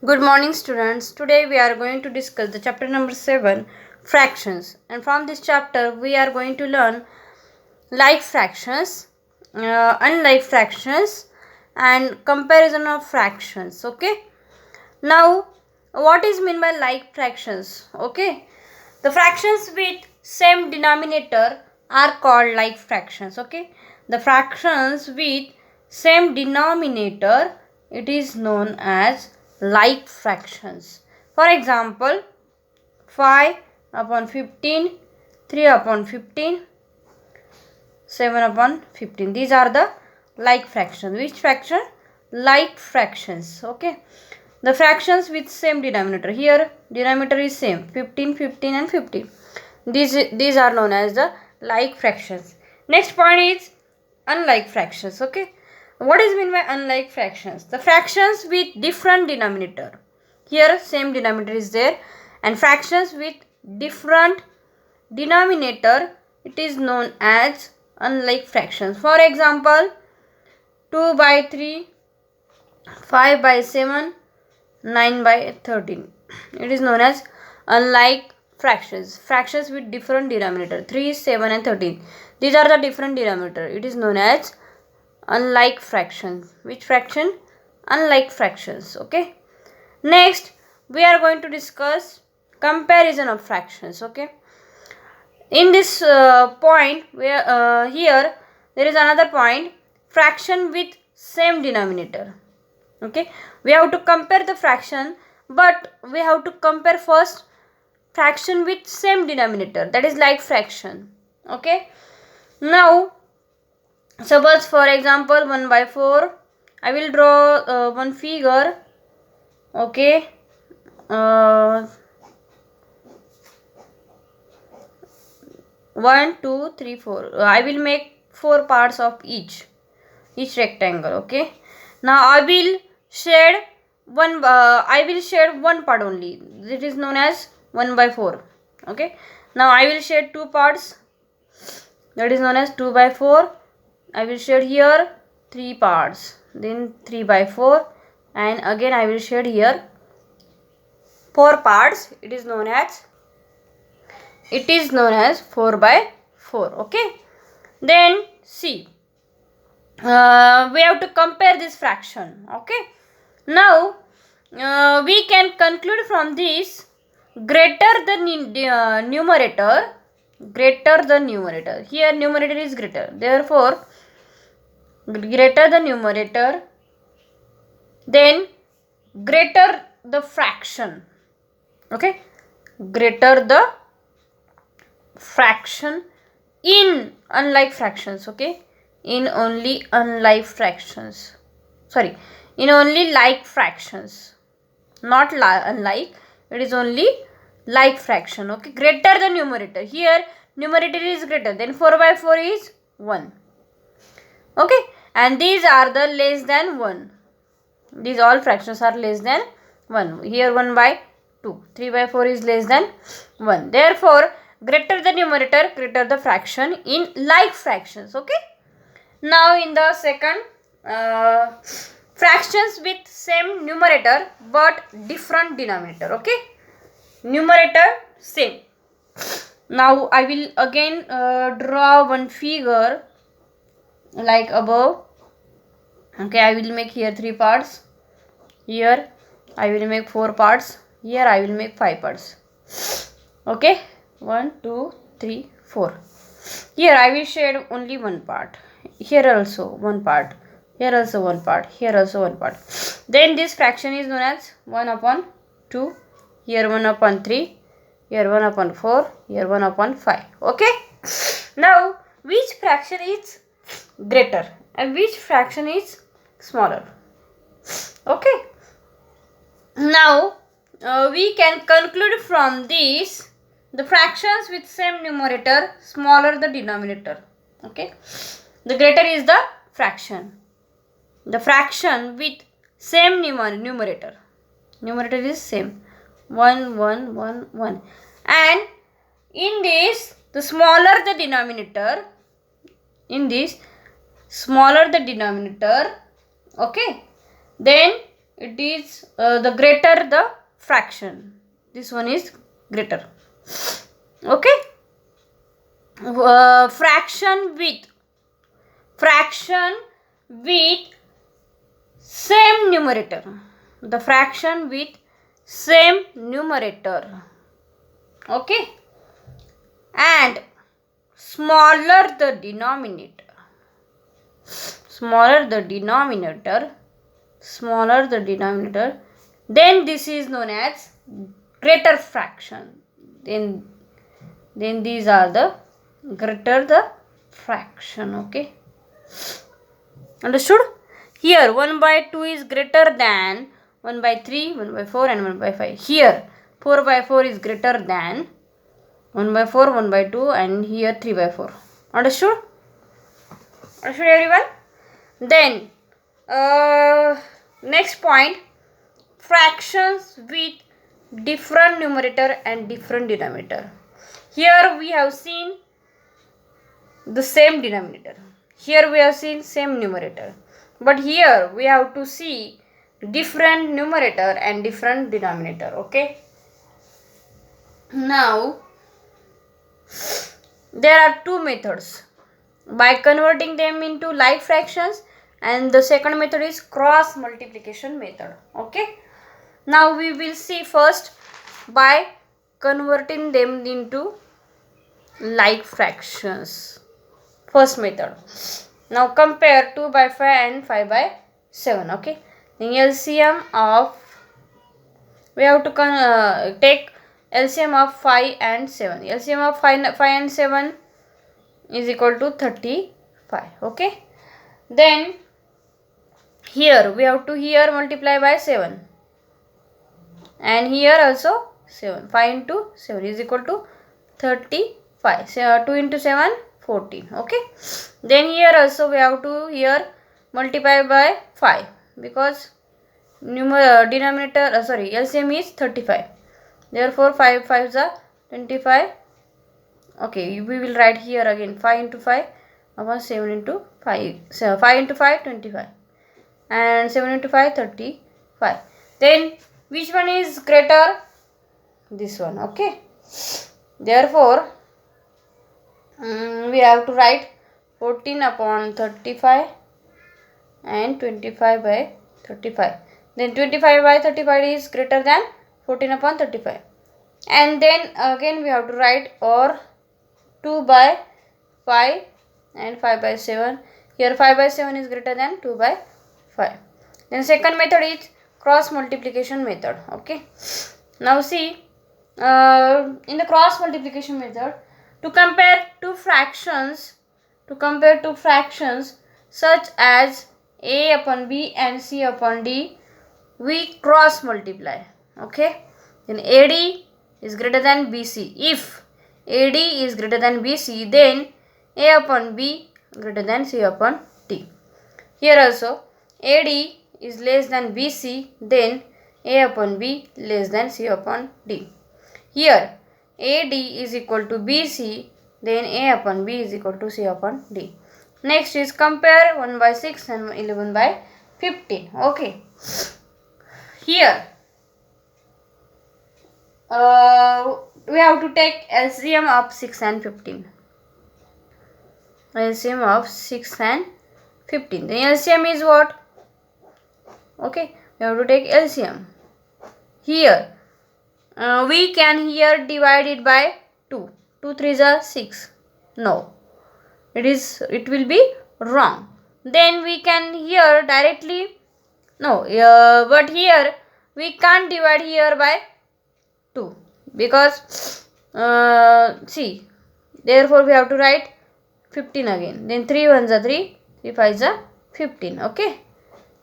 Good morning, students. Today we are going to discuss the chapter number 7, fractions. And from this chapter we are going to learn like fractions, unlike fractions, and comparison of fractions. Okay. Now, what is meant by like fractions? Okay. The fractions with same denominator are called like fractions. Okay. The fractions with same denominator, it is known as like fractions. For example, 5 upon 15, 3 upon 15, 7 upon 15. These are the like fractions. Which fraction? Like fractions. Okay. The fractions with same denominator. Here denominator is same, 15, 15 and 15. These are known as the like fractions. Next point is unlike fractions. Okay. What is meant by unlike fractions? The fractions with different denominator. Here same denominator is there, and fractions with different denominator, it is known as unlike fractions. For example, 2 by 3, 5 by 7, 9 by 13. It is known as unlike fractions. Fractions with different denominator, 3, 7 and 13. These are the different denominator. It is known as unlike fractions. Which fraction? Unlike fractions. Okay. Next, we are going to discuss comparison of fractions. Okay. In this point, where here there is another point, fraction with same denominator. Okay. We have to compare the fraction, but we have to compare first fraction with same denominator, that is like fraction. Okay. Now, suppose for example 1 by 4, I will draw one figure. Okay. 1, 2, 3, 4. I will make 4 parts of each rectangle. Okay. Now I will shade one. I will shade one part only. It is known as 1 by 4. Okay. Now I will shade 2 parts. That is known as 2 by 4. I will shade here 3 parts. Then 3 by 4, and again I will shade here 4 parts. It is known as 4 by 4. Okay. Then see, we have to compare this fraction. Okay. Now we can conclude from this, greater the numerator, here numerator is greater, therefore greater the numerator, then greater the fraction. Okay. Greater the fraction in unlike fractions. Okay. In only unlike fractions, sorry, in only like fractions, not unlike, it is only like fraction. Okay. Greater the numerator, here numerator is greater, then 4 by 4 is 1. Okay. And these are the less than 1. These all fractions are less than 1. Here 1 by 2, 3 by 4 is less than 1. Therefore, greater the numerator, greater the fraction in like fractions. Okay. Now in the second, fractions with same numerator but different denominator. Okay. Numerator same. Now I will again draw one figure like above. Okay. I will make here 3 parts. Here I will make 4 parts. Here I will make 5 parts. Okay. 1, 2, 3, 4. Here I will shade only one part. Here also one part. Here also one part. Here also one part. Then this fraction is known as 1 upon 2. Here 1 upon 3. Here 1 upon 4. Here 1 upon 5. Okay. Now, which fraction is greater and which fraction is smaller? Okay. Now, we can conclude from this, the fractions with same numerator, smaller the denominator. Okay. The greater is the fraction. The fraction with same numerator. Numerator is same. 1, 1, 1, 1. And in this, the smaller the denominator. In this, smaller the denominator. Okay. Then it is the greater the fraction. This one is greater. Okay. Fraction with same numerator. The fraction with same numerator. Okay. And smaller the denominator. Smaller the denominator, then this is known as greater fraction. Then these are the greater the fraction. Okay, understood? Here 1 by 2 is greater than 1 by 3, 1 by 4 and 1 by 5. Here 4 by 4 is greater than 1 by 4, 1 by 2 and here 3 by 4. Understood? Understood everyone? Then next point, fractions with different numerator and different denominator. Here we have seen the same denominator. Here we have seen same numerator. But here we have to see different numerator and different denominator. Okay. Now there are two methods by converting them into like fractions, and the second method is cross multiplication method. Okay. Now we will see first by converting them into like fractions. First method. Now compare 2 by 5 and 5 by 7. Okay. The LCM of, we have to take LCM of 5 and 7. LCM of 5 and 7 is equal to 35. Okay. Then here we have to here multiply by 7. And here also 7. 5 into 7 is equal to 35. So 2 into 7, 14. Okay. Then here also we have to here multiply by 5 because denominator LCM is 35. Therefore 5 5s are 25. Okay, we will write here again 5 into 5 upon 7 into 5. So 5 into 5, 25. And 7 into 5, 35. Then which one is greater? This one. Okay. Therefore we have to write 14 upon 35 and 25 by 35. Then 25 by 35 is greater than 14 upon 35. And then again we have to write or 2 by 5 and 5 by 7. Here 5 by 7 is greater than 2 by 5. Then second method is cross multiplication method. Okay. Now see, in the cross multiplication method, to compare two fractions such as a upon b and c upon d, we cross multiply. Okay. Then AD is greater than BC. If AD is greater than BC, then A upon B greater than C upon D. Here also AD is less than BC, then A upon B less than C upon D. Here AD is equal to BC, then A upon B is equal to C upon D. Next is compare 1 by 6 and 11 by 15. Okay. Here we have to take LCM of 6 and 15. LCM of 6 and 15. The LCM is what? Okay, we have to take LCM. Here we can here divide it by 2. 2 3s are 6. No, it will be wrong. Then we can here directly, no, but here we can't divide here by 2 because see, therefore we have to write 15 again. Then 3 1s are 3, 3 5s are 15. Okay.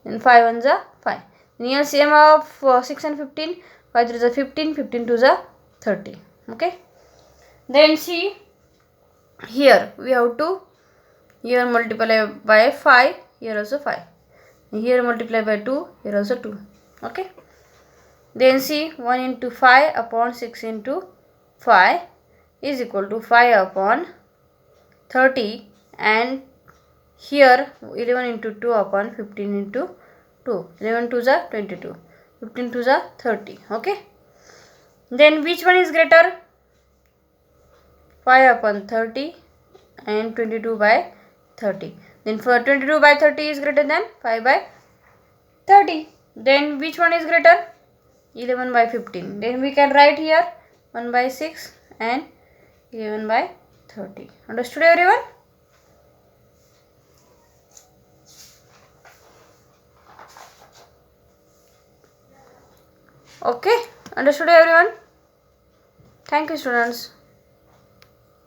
Then 5 1s are 5. Near same of 6 and 15, 5 3s are 15, 15 2s are 30. Okay. Then see, here we have to here multiply by 5, here also 5. Here multiply by 2, here also 2. Okay. Then see, 1 into 5 upon 6 into 5 is equal to 5 upon 30, and here 11 into 2 upon 15 into 2. 11 2s are 22. 15 2s are 30. Okay. Then which one is greater? 5 upon 30 and 22 by 30. Then for 22 by 30 is greater than 5 by 30. Then which one is greater? 11 by 15. Then we can write here 1 by 6 and 11 by 30. Understood everyone? Okay. Understood everyone? Thank you students.